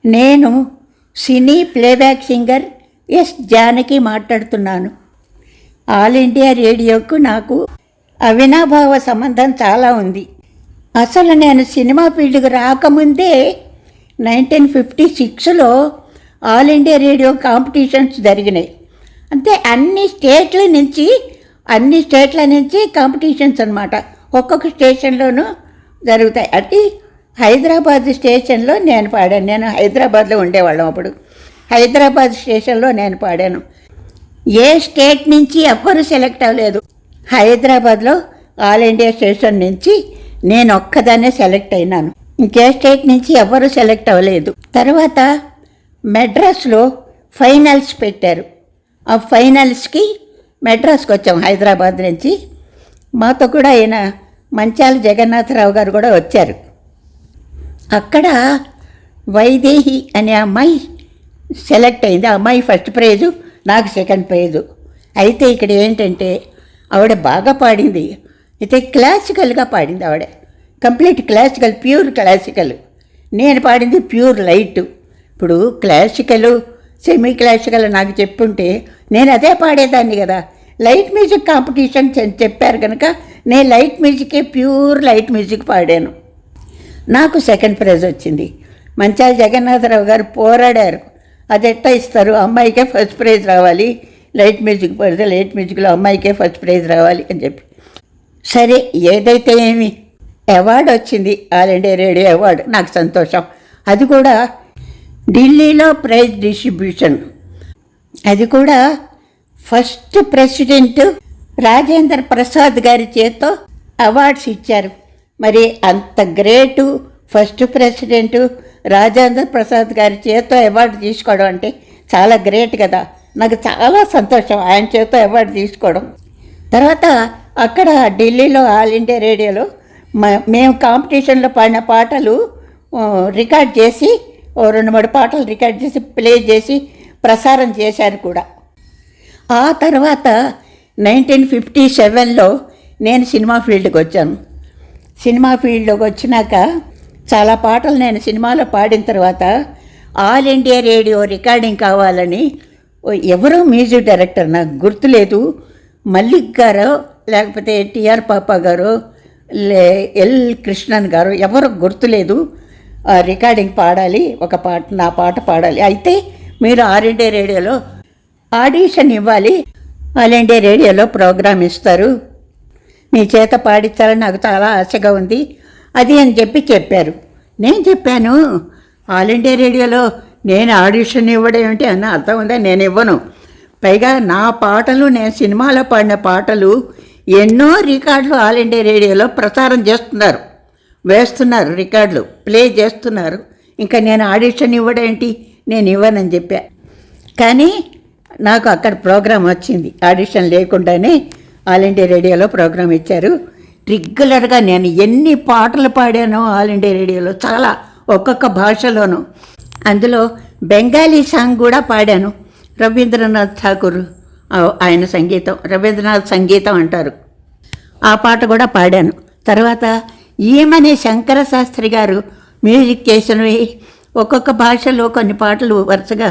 నేను సినీ playback singer yes Janaki మాట్లాడుతున్నాను. All India రేడియోకు నాకు అవినాభావ సంబంధం చాలా ఉంది. అసలు నేను సినిమా ఫీల్డ్కి రాకముందే 1956లో ఆల్ ఇండియా రేడియో కాంపిటీషన్స్ జరిగినాయి. అంటే అన్ని స్టేట్ల నుంచి కాంపిటీషన్స్ అన్నమాట. ఒక్కొక్క స్టేషన్లోనూ జరుగుతాయి. అది హైదరాబాద్ స్టేషన్లో నేను పాడాను. నేను హైదరాబాద్లో ఉండేవాళ్ళం అప్పుడు. హైదరాబాద్ స్టేషన్లో నేను పాడాను. ఏ స్టేట్ నుంచి ఎవ్వరూ సెలెక్ట్ అవ్వలేదు. హైదరాబాద్లో ఆల్ ఇండియా స్టేషన్ నుంచి నేను ఒక్కదాన్నే సెలెక్ట్ అయినాను. ఇంకే స్టేట్ నుంచి ఎవ్వరూ సెలెక్ట్ అవ్వలేదు. తర్వాత మెడ్రాస్లో ఫైనల్స్ పెట్టారు. ఆ ఫైనల్స్కి మెడ్రాస్కి వచ్చాం హైదరాబాద్ నుంచి. మాతో కూడా ఆయన మంచాల జగన్నాథరావు గారు కూడా వచ్చారు. అక్కడ వైదేహి అనే అమ్మాయి సెలెక్ట్ అయింది. ఆ అమ్మాయి ఫస్ట్ ప్రైజు, నాకు సెకండ్ ప్రైజు. అయితే ఇక్కడ ఏంటంటే ఆవిడ బాగా పాడింది. అయితే క్లాసికల్గా పాడింది ఆవిడ. Complete classical, pure classical. నేను పాడింది ప్యూర్ లైట్. ఇప్పుడు క్లాసికల్, సెమీ క్లాసికల్ నాకు చెప్పుంటే నేను అదే పాడేదాన్ని కదా. లైట్ మ్యూజిక్ కాంపిటీషన్ చెప్పారు కనుక నేను లైట్ మ్యూజికే, ప్యూర్ లైట్ మ్యూజిక్ పాడాను. నాకు సెకండ్ ప్రైజ్ వచ్చింది. మంచాల జగన్నాథరావు గారు పోరాడారు. అది ఎట్టా ఇస్తారు, అమ్మాయికే ఫస్ట్ ప్రైజ్ రావాలి, లైట్ మ్యూజిక్ పడితే లైట్ మ్యూజిక్లో అమ్మాయికే ఫస్ట్ ప్రైజ్ రావాలి అని చెప్పి. సరే, ఏదైతే ఏమి అవార్డు వచ్చింది, ఆల్ ఇండియా రేడియో అవార్డు. నాకు సంతోషం. అది కూడా ఢిల్లీలో ప్రైజ్ డిస్ట్రిబ్యూషన్. అది కూడా ఫస్ట్ ప్రెసిడెంట్ రాజేంద్ర ప్రసాద్ గారి చేత్తో అవార్డ్స్ ఇచ్చారు. మరి అంత great first president Rajendra Prasad గారి చేత్తో అవార్డు తీసుకోవడం అంటే చాలా గ్రేట్ కదా. నాకు చాలా సంతోషం ఆయన చేత్తో అవార్డు తీసుకోవడం. తర్వాత అక్కడ ఢిల్లీలో ఆల్ ఇండియా రేడియోలో మేము కాంపిటీషన్లో పాడిన పాటలు రికార్డ్ చేసి, 2-3 పాటలు రికార్డ్ చేసి ప్లే చేసి ప్రసారం చేశారు కూడా. ఆ తర్వాత 1957లో నేను సినిమా ఫీల్డ్కి వచ్చాను. సినిమా ఫీల్డ్లోకి వచ్చినాక చాలా పాటలు నేను సినిమాలో పాడిన తర్వాత ఆల్ ఇండియా రేడియో రికార్డింగ్ కావాలని ఎవరో మ్యూజిక్ డైరెక్టర్, నాకు గుర్తులేదు, మల్లిక్ గారో లేకపోతే టిఆర్ పాపా గారు, ఎల్ కృష్ణన్ గారు, ఎవరో గుర్తులేదు, రికార్డింగ్ పాడాలి, ఒక పాట, నా పాట పాడాలి. అయితే మీరు ఆల్ ఇండియా రేడియోలో ఆడిషన్ ఇవ్వాలి, ఆల్ ఇండియా రేడియోలో ప్రోగ్రామ్ ఇస్తారు, మీ చేత పాడించాలని నాకు చాలా ఆశగా ఉంది అది అని చెప్పారు. నేను చెప్పాను, ఆల్ ఇండియా రేడియోలో నేను ఆడిషన్ ఇవ్వడం ఏంటి అన్న అర్థం ఉందా, నేను ఇవ్వను. పైగా నా పాటలు, నేను సినిమాలో పాడిన పాటలు ఎన్నో రికార్డులు ఆల్ ఇండియా రేడియోలో ప్రసారం చేస్తున్నారు, వేస్తున్నారు, రికార్డులు ప్లే చేస్తున్నారు. ఇంకా నేను ఆడిషన్ ఇవ్వడం ఏంటి, నేను ఇవ్వనని చెప్పా. కానీ నాకు అక్కడ ప్రోగ్రాం వచ్చింది, ఆడిషన్ లేకుండానే ఆల్ ఇండియా రేడియోలో ప్రోగ్రాం ఇచ్చారు. రెగ్యులర్గా నేను ఎన్ని పాటలు పాడానో ఆల్ ఇండియా రేడియోలో, చాలా, ఒక్కొక్క భాషలోనూ. అందులో బెంగాలీ సాంగ్ కూడా పాడాను. రవీంద్రనాథ్ ఠాకూర్ ఆయన సంగీతం, రవీంద్రనాథ్ సంగీతం అంటారు, ఆ పాట కూడా పాడాను. తర్వాత ఈమెనే శంకర శాస్త్రి గారు మ్యూజిక్ చేసినవి ఒక్కొక్క భాషలో కొన్ని పాటలు వరుసగా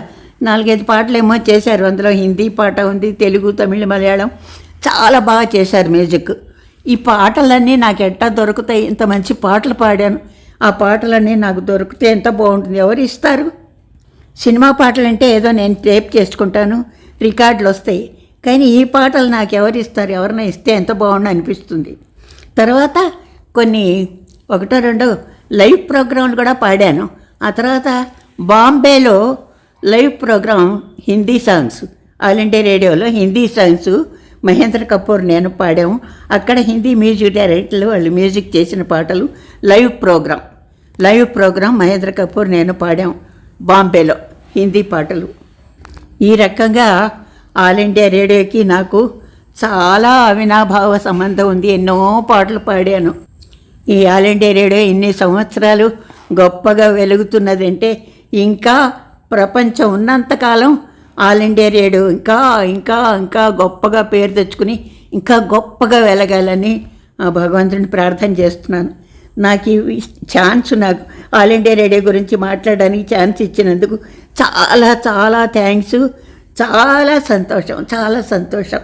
4-5 పాటలు ఏమో చేశారు. అందులో హిందీ పాట ఉంది, తెలుగు, తమిళ, మలయాళం, చాలా బాగా చేశారు మ్యూజిక్. ఈ పాటలన్నీ నాకు ఎట్టా దొరుకుతాయి, ఇంత మంచి పాటలు పాడాను, ఆ పాటలన్నీ నాకు దొరికితే ఎంత బాగుంటుంది, ఎవరు ఇస్తారు? సినిమా పాటలంటే ఏదో నేను టేప్ చేసుకుంటాను, రికార్డులు వస్తాయి, కానీ ఈ పాటలు నాకు ఎవరు ఇస్తారు? ఎవరైనా ఇస్తే ఎంత బాగుండు అనిపిస్తుంది. తర్వాత కొన్ని 1-2 లైవ్ ప్రోగ్రాంలు కూడా పాడాను. ఆ తర్వాత బాంబేలో live programme Hindi songs, all India రేడియోలో హిందీ సాంగ్స్ మహేంద్ర కపూర్ నేను పాడాము. అక్కడ హిందీ మ్యూజిక్ డైరెక్టర్లు వాళ్ళు మ్యూజిక్ చేసిన పాటలు లైవ్ ప్రోగ్రాం మహేంద్ర కపూర్ నేను పాడాము బాంబేలో హిందీ పాటలు. ఈ రకంగా ఆల్ ఇండియా రేడియోకి నాకు చాలా అవినాభావ సంబంధం ఉంది. ఎన్నో పాటలు పాడాను. ఈ ఆల్ ఇండియా రేడియో ఇన్ని సంవత్సరాలు గొప్పగా వెలుగుతున్నదంటే ఇంకా ప్రపంచం ఉన్నంతకాలం ఆల్ ఇండియా రేడియో ఇంకా ఇంకా ఇంకా గొప్పగా పేరు తెచ్చుకుని ఇంకా గొప్పగా వెలగాలని భగవంతుని ప్రార్థన చేస్తున్నాను. నాకు ఈ ఛాన్స్, నాకు ఆల్ ఇండియా రేడియో గురించి మాట్లాడడానికి ఛాన్స్ ఇచ్చినందుకు చాలా చాలా థ్యాంక్స్. చాలా సంతోషం, చాలా సంతోషం.